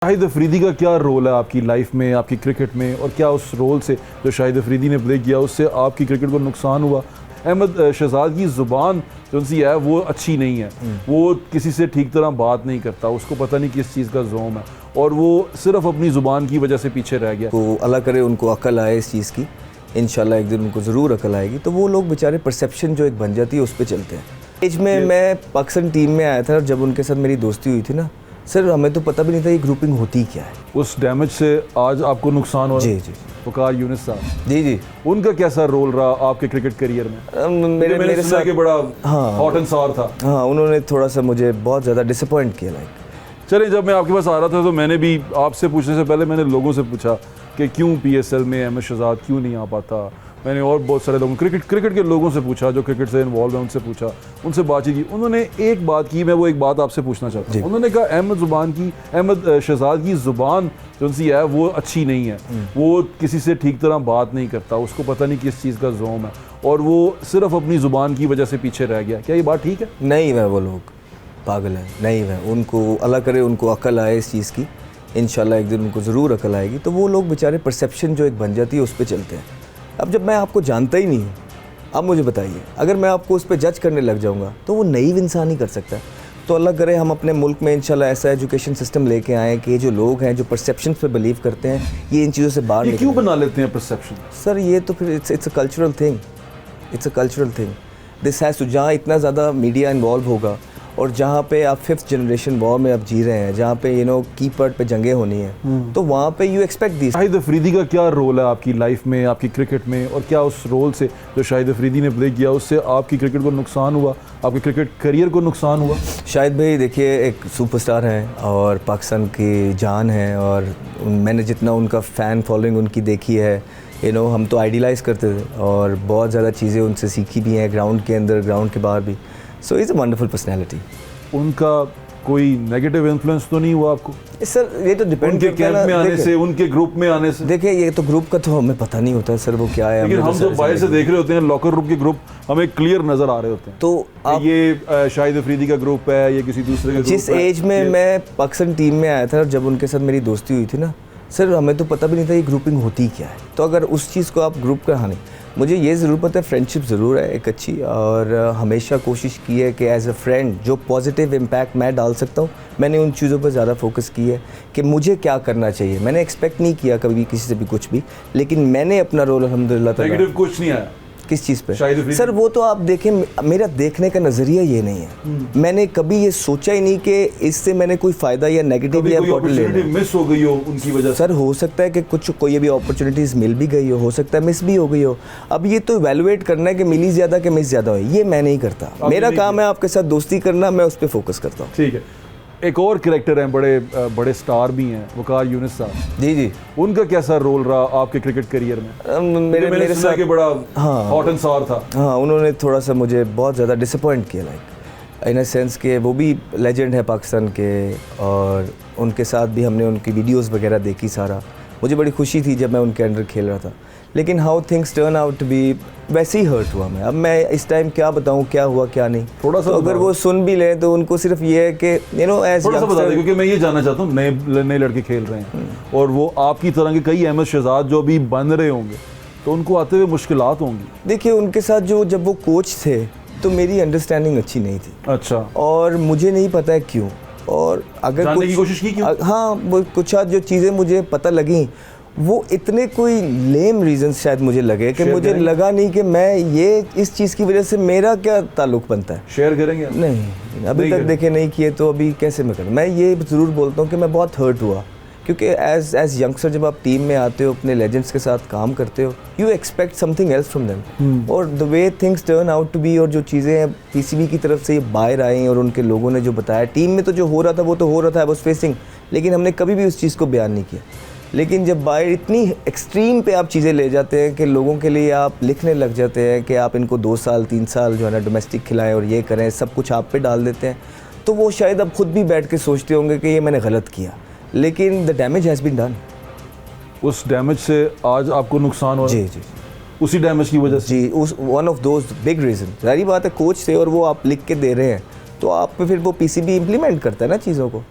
शाहिद अफरीदी का क्या रोल है आपकी लाइफ में, आपकी क्रिकेट में, और क्या उस रोल से जो शाहिद अफरीदी ने प्ले किया उससे आपकी क्रिकेट को नुकसान हुआ? अहमद शहजाद की ज़ुबान जो सी है वो अच्छी नहीं है, वो किसी से ठीक तरह बात नहीं करता, उसको पता नहीं किस चीज़ का ज़ोम है और वो सिर्फ अपनी ज़ुबान की वजह से पीछे रह गया। तो अल्लाह करे उनको अकल आए इस चीज़ की, इंशाल्लाह एक दिन उनको ज़रूर अकल आएगी। तो वो लोग बेचारे परसेप्शन जो एक बन जाती है उस पर चलते हैं। एज में मैं पाकिस्तान टीम में आया था और जब उनके साथ मेरी दोस्ती हुई थी ना सर, हमें तो पता भी नहीं था ये ग्रुपिंग होती क्या है। उस डैमेज से आज आपको नुकसान हो रहा है। जी। वकार यूनिस साहब, जी उनका कैसा रोल रहा आपके क्रिकेट करियर में? मेरे साथ के बड़ा हॉट एंड सावर था। हाँ, उन्होंने थोड़ा सा मुझे बहुत ज़्यादा डिसअपॉइंट किया। चलिए, जब मैं आपके पास आ रहा था तो मैंने भी आपसे पूछने से पहले मैंने लोगों से पूछा कि क्यों PSL में अहमद शहजाद क्यों नहीं आ पाता। मैंने और बहुत सारे लोगों क्रिकेट के लोगों से पूछा जो क्रिकेट से इन्वॉल्व है, उनसे पूछा, उनसे बातचीत की। उन्होंने एक बात की, मैं वो एक बात आपसे पूछना चाहता हूँ। उन्होंने कहा अहमद शहजाद की ज़ुबान जो सी है वो अच्छी नहीं है, वो किसी से ठीक तरह बात नहीं करता, उसको पता नहीं किस चीज़ का ज़ोम है और वो सिर्फ अपनी ज़ुबान की वजह से पीछे रह गया। क्या ये बात ठीक है? नहीं, वह वो लोग पागल हैं। नहीं, वह उनको अल्लाह करे उनको अकल आए इस चीज़ की, इंशाल्लाह एक दिन उनको ज़रूर अकल आएगी। तो वो लोग बेचारे परसेप्शन जो एक बन जाती है उस पर चलते हैं। अब जब मैं आपको जानता ही नहीं हूँ, आप मुझे बताइए, अगर मैं आपको उस पर जज करने लग जाऊँगा तो वो नईव इंसान ही कर सकता है। तो अल्लाह करे हम अपने मुल्क में इंशाल्लाह ऐसा एजुकेशन सिस्टम लेके आएँ कि जो लोग हैं जो परसेप्शन पे बिलीव करते हैं ये इन चीज़ों से बाहर ये क्यों बना लेते हैं परसेप्शन? सर ये तो फिर it's a cultural thing, it's a cultural thing. This has to, जहाँ इतना ज़्यादा मीडिया इन्वॉल्व होगा और जहाँ पे आप 5th जनरेशन वॉर में आप जी रहे हैं, जहाँ पे कीपर्ड पे जंगें होनी है, तो वहाँ पे you expect this. Shahid Afridi का क्या रोल है आपकी लाइफ में, आपकी क्रिकेट में, और क्या उस रोल से जो शाहिद अफरीदी ने प्ले किया उससे आपकी क्रिकेट को नुकसान हुआ, आपके क्रिकेट करियर को नुकसान हुआ? शाहिद भाई देखिए, एक सुपरस्टार हैं और पाकिस्तान की जान है और मैंने जितना उनका फ़ैन फॉलोइंग उनकी देखी है, हम तो आइडियलाइज़ करते थे और बहुत ज़्यादा चीज़ें उनसे सीखी भी हैं, ग्राउंड के अंदर, ग्राउंड के बाहर भी। So is a wonderful personality. उनका कोई नेगेटिव इन्फ्लुएंस तो नहीं हुआ आपको? सर ये तो डिपेंड उनके कैंप में आने से, उनके ग्रुप में आने से? देखिए, ये तो ग्रुप का तो हमें पता नहीं होता सर वो क्या है, लेकिन हम तो बाहर से देख रहे होते हैं, लॉकर रूम के ग्रुप हमें क्लियर नज़र आ रहे होते हैं। तो आप ये शाहिद अफरीदी का ग्रुप है, ये किसी दूसरे का जिस एज में मैं पाकिस्तान टीम में आया था और जब उनके साथ मेरी दोस्ती हुई थी ना सर, हमें तो पता भी नहीं था ये ग्रुपिंग होती क्या है। तो अगर उस चीज़ को आप ग्रुप का, हाँ, मुझे ये ज़रूर पता है फ्रेंडशिप ज़रूर है एक अच्छी, और हमेशा कोशिश की है कि एज अ फ्रेंड जो पॉजिटिव इम्पैक्ट मैं डाल सकता हूँ, मैंने उन चीज़ों पर ज़्यादा फोकस की है कि मुझे क्या करना चाहिए। मैंने एक्सपेक्ट नहीं किया कभी किसी से भी कुछ भी, लेकिन मैंने अपना रोल अल्हम्दुलिल्लाह नेगेटिव कुछ नहीं आया। किस चीज़ पे सर? वो तो आप देखें, मेरा देखने का नज़रिया ये नहीं है। मैंने कभी ये सोचा ही नहीं कि इससे मैंने कोई फ़ायदा या नेगेटिव या अपॉर्चुनिटी मिस हो गई हो उनकी वजह से। सर हो सकता है कि कोई अभी अपॉर्चुनिटीज़ मिल भी गई हो सकता है मिस भी हो गई हो। अब ये तो इवैल्यूएट करना है कि मिली ज़्यादा कि मिस ज़्यादा हो, ये मैं नहीं करता। मेरा काम है आपके साथ दोस्ती करना, मैं उस पर फोकस करता हूँ। ठीक है। एक और कैरेक्टर हैं, बड़े स्टार भी हैं, वकार यूनिस साहब। जी। उनका कैसा रोल रहा आपके क्रिकेट करियर में? मेरे साथ के बड़ा हॉट एंड सावर था। हाँ, उन्होंने थोड़ा सा मुझे बहुत ज़्यादा डिसअपॉइंट किया, इन अ सेंस कि वो भी लेजेंड है पाकिस्तान के और उनके साथ भी हमने उनकी वीडियोस वगैरह देखी सारा। मुझे बड़ी खुशी थी जब मैं उनके अंडर खेल रहा था, लेकिन how things turn out to be, वैसे ही हर्ट हुआ मैं। अब मैं इस टाइम क्या बताऊं क्या हुआ क्या नहीं, थोड़ा सा तो अगर वो सुन भी लें तो उनको सिर्फ ये है कि एज थोड़ा सा बता दें, क्योंकि मैं ये जानना चाहता हूँ, नए लड़के खेल रहे हैं और वो आपकी तरह के कई अहमद शहजाद जो अभी बन रहे होंगे, तो उनको आते हुए मुश्किलात होंगी। देखिए, उनके साथ जब वो कोच थे तो मेरी अंडरस्टैंडिंग अच्छी नहीं थी। अच्छा। और मुझे नहीं पता है क्यों, और अगर जानने की कोशिश की क्यों? हाँ, वो कुछ जो चीज़ें मुझे पता लगी वो इतने कोई लेम रीजंस शायद मुझे लगे कि मुझे लगा नहीं कि मैं ये इस चीज़ की वजह से मेरा क्या ताल्लुक बनता है। शेयर करेंगे? नहीं, अभी तक देखे नहीं किए, तो अभी कैसे मैं करूँ। मैं ये ज़रूर बोलता हूँ कि मैं बहुत हर्ट हुआ, क्योंकि एज यंगस्टर जब आप टीम में आते हो, अपने लेजेंड्स के साथ काम करते हो, you expect something else from them, और the way things turn out to be, और जो चीज़ें PCB की तरफ से ये बाहर आई और उनके लोगों ने जो बताया, टीम में तो जो हो रहा था वो तो हो रहा था, आई वाज फेसिंग, लेकिन हमने कभी भी उस चीज़ को बयान नहीं किया। लेकिन जब बाहर इतनी एक्सट्रीम पे आप चीज़ें ले जाते हैं कि लोगों के लिए आप लिखने लग जाते हैं कि आप इनको 2 साल 3 साल जो है ना डोमेस्टिक खिलाएं और ये करें, सब कुछ आप पे डाल देते हैं, तो वो शायद अब खुद भी बैठ के सोचते होंगे कि ये मैंने गलत किया, लेकिन the damage has been done. उस डैमेज से आज आपको नुकसान हो रहा है? जी। उसी डैमेज की वजह से? जी, उस one of those big reason. सारी बात है, कोच थे और वो आप लिख के दे रहे हैं, तो आप पे फिर वो PCB इम्प्लीमेंट करता है ना चीज़ों को।